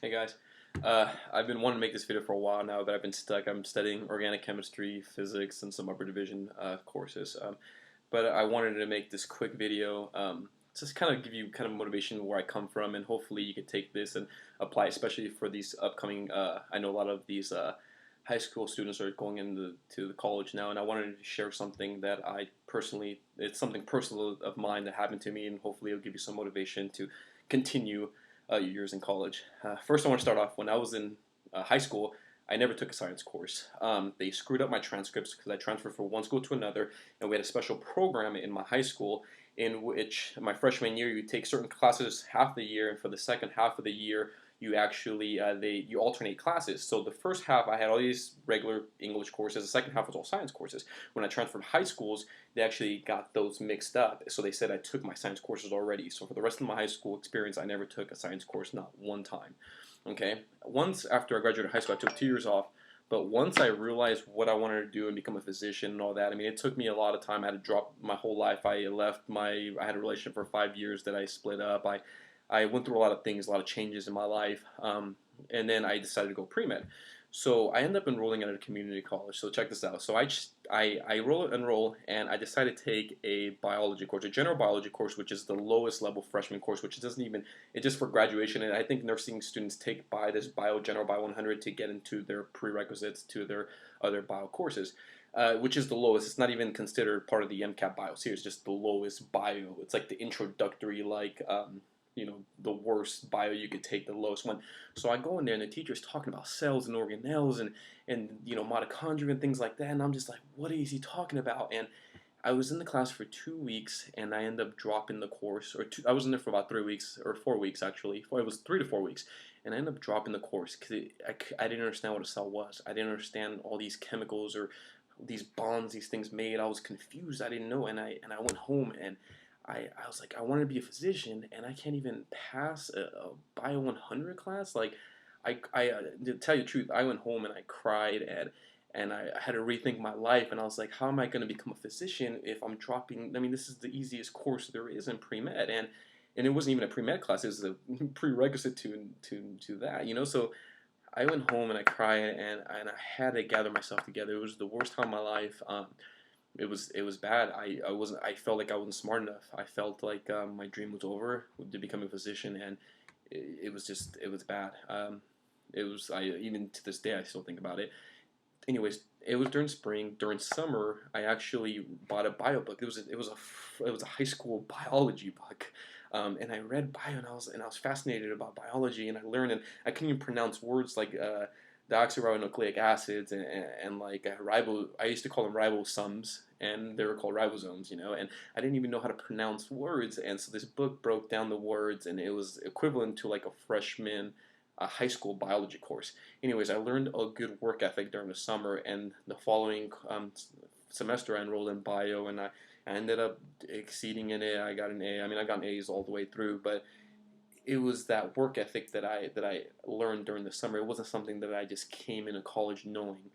Hey guys, I've been wanting to make this video for a while now, but I've been stuck. I'm studying organic chemistry, physics, and some upper division courses. But I wanted to make this quick video, just kind of give you kind of motivation where I come from, and hopefully you can take this and apply, especially for these upcoming. I know a lot of these high school students are going into the college now, and I wanted to share something that I personally, it's something personal of mine that happened to me, and hopefully it'll give you some motivation to continue years in college. First, I want to start off when I was in high school. I never took a science course. They screwed up my transcripts because I transferred from one school to another, and we had a special program in my high school in which my freshman year you take certain classes half the year, and for the second half of the year you actually you alternate classes. So the first half I had all these regular English courses. The second half was all science courses. When I transferred high schools, they actually got those mixed up. So they said I took my science courses already. So for the rest of my high school experience, I never took a science course, not one time. Okay. Once after I graduated high school, I took 2 years off. But once I realized what I wanted to do and become a physician and all that, I mean, it took me a lot of time. I had to drop my whole life. I had a relationship for 5 years that I split up. I went through a lot of things, a lot of changes in my life, and then I decided to go pre-med. So I ended up enrolling at a community college. So check this out. So I enroll and I decided to take a biology course, a general biology course, which is the lowest level freshman course, which doesn't even, it's just for graduation. And I think nursing students take this general bio 100 to get into their prerequisites to their other bio courses. Which is the lowest. It's not even considered part of the MCAT bio series, just the lowest bio. It's like the introductory, like, the worst bio you could take, the lowest one. So I go in there and the teacher's talking about cells and organelles and mitochondria and things like that, and I'm just like, what is he talking about? And I was in the class for 2 weeks and I ended up dropping the course, I was in there for about 3 weeks or 4 weeks actually. It was 3 to 4 weeks, and I ended up dropping the course because I didn't understand what a cell was. I didn't understand all these chemicals or these bonds these things made. I was confused. I didn't know, and I went home and I was like, I wanted to be a physician, and I can't even pass a Bio 100 class. Like, to tell you the truth, I went home and I cried, and I had to rethink my life, and I was like, how am I going to become a physician if I'm dropping? I mean, this is the easiest course there is in pre-med, and it wasn't even a pre-med class. It was a prerequisite to that, So I went home and I cried, and I had to gather myself together. It was the worst time of my life. It was bad. I felt like I wasn't smart enough. I felt like my dream was over to become a physician, and it was bad. Even to this day I still think about it. Anyways, it was during spring. During summer, I actually bought a bio book. It was a high school biology book, and I read bio, and I was fascinated about biology, and I learned, and I couldn't even pronounce words like deoxyribonucleic acids and like I used to call them ribosomes, and they were called ribosomes, and I didn't even know how to pronounce words, and so this book broke down the words, and it was equivalent to like a freshman high school biology course. Anyways, I learned a good work ethic during the summer, and the following semester I enrolled in bio, and I ended up exceeding in it. I got an A. I mean, I got A's all the way through, but it was that work ethic that I learned during the summer. It wasn't something that I just came into college knowing.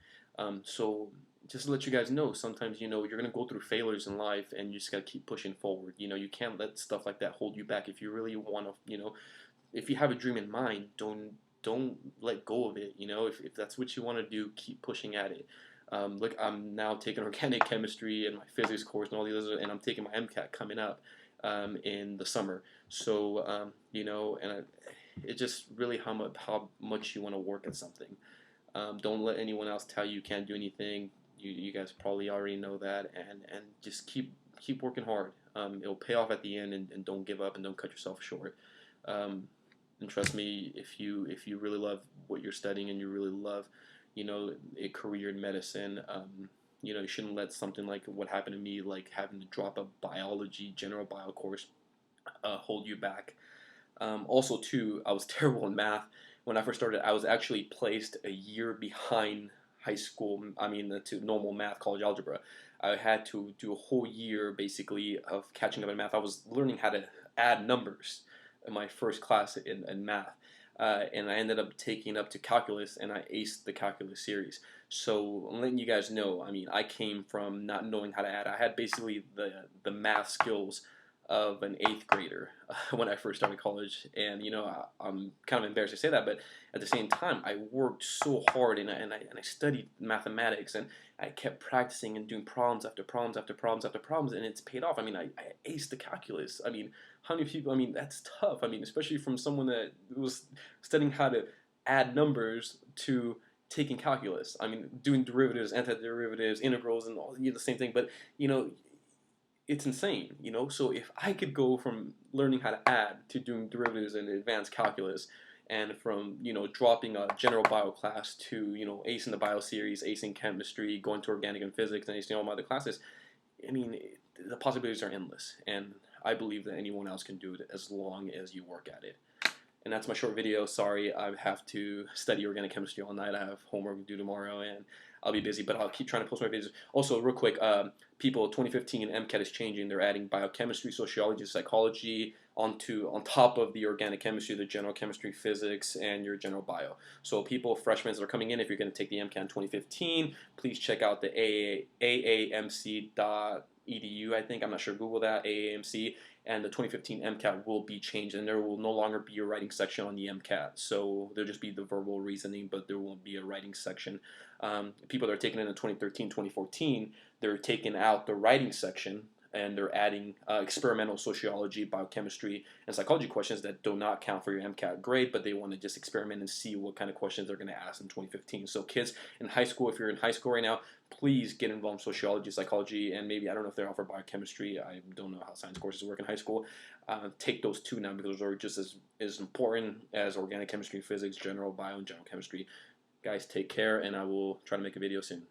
So just to let you guys know, sometimes you're gonna go through failures in life, and you just gotta keep pushing forward. You can't let stuff like that hold you back. If you really want to, if you have a dream in mind, don't let go of it. If that's what you want to do, keep pushing at it. Look, I'm now taking organic chemistry and my physics course and all these others, and I'm taking my MCAT coming up in the summer. So it's just really how much you want to work at something. Don't let anyone else tell you can't do anything. You guys probably already know that, and just keep working hard. It'll pay off at the end, and don't give up and don't cut yourself short. And trust me, if you really love what you're studying and you really love, a career in medicine, you shouldn't let something like what happened to me, like having to drop a general bio course, hold you back. Also, too, I was terrible in math. When I first started, I was actually placed a year behind high school. I mean, to normal math, college algebra. I had to do a whole year, basically, of catching up in math. I was learning how to add numbers in my first class in math. And I ended up taking up to calculus, and I aced the calculus series. So I'm letting you guys know, I mean, I came from not knowing how to add. I had basically the math skills of an 8th grader when I first started college. And I'm kind of embarrassed to say that, but at the same time, I worked so hard, and I studied mathematics, and I kept practicing and doing problems after problems after problems after problems, and it's paid off. I mean, I aced the calculus. I mean, how many people? I mean, that's tough. I mean, especially from someone that was studying how to add numbers to taking calculus. I mean, doing derivatives, antiderivatives, integrals, and all the same thing. But you know, it's insane. So if I could go from learning how to add to doing derivatives and advanced calculus, and from dropping a general bio class to acing the bio series, acing chemistry, going to organic and physics, and acing all my other classes, I mean, the possibilities are endless, and I believe that anyone else can do it as long as you work at it. And that's my short video. Sorry, I have to study organic chemistry all night. I have homework to do tomorrow, and I'll be busy, but I'll keep trying to post my videos. Also, real quick, people, 2015 MCAT is changing. They're adding biochemistry, sociology, psychology on top of the organic chemistry, the general chemistry, physics, and your general bio. So people, freshmen that are coming in, if you're going to take the MCAT in 2015, please check out the aamc.edu, I think. I'm not sure. Google that, AAMC. And the 2015 MCAT will be changed, and there will no longer be a writing section on the MCAT. So there'll just be the verbal reasoning, but there won't be a writing section. People that are taking it in 2013, 2014, they're taking out the writing section, and they're adding experimental sociology, biochemistry, and psychology questions that do not count for your MCAT grade, but they want to just experiment and see what kind of questions they're going to ask in 2015. So kids in high school, if you're in high school right now, please get involved in sociology, psychology, and maybe, I don't know if they offer biochemistry. I don't know how science courses work in high school. Take those two now, because those are just as important as organic chemistry, physics, general bio, and general chemistry. Guys, take care, and I will try to make a video soon.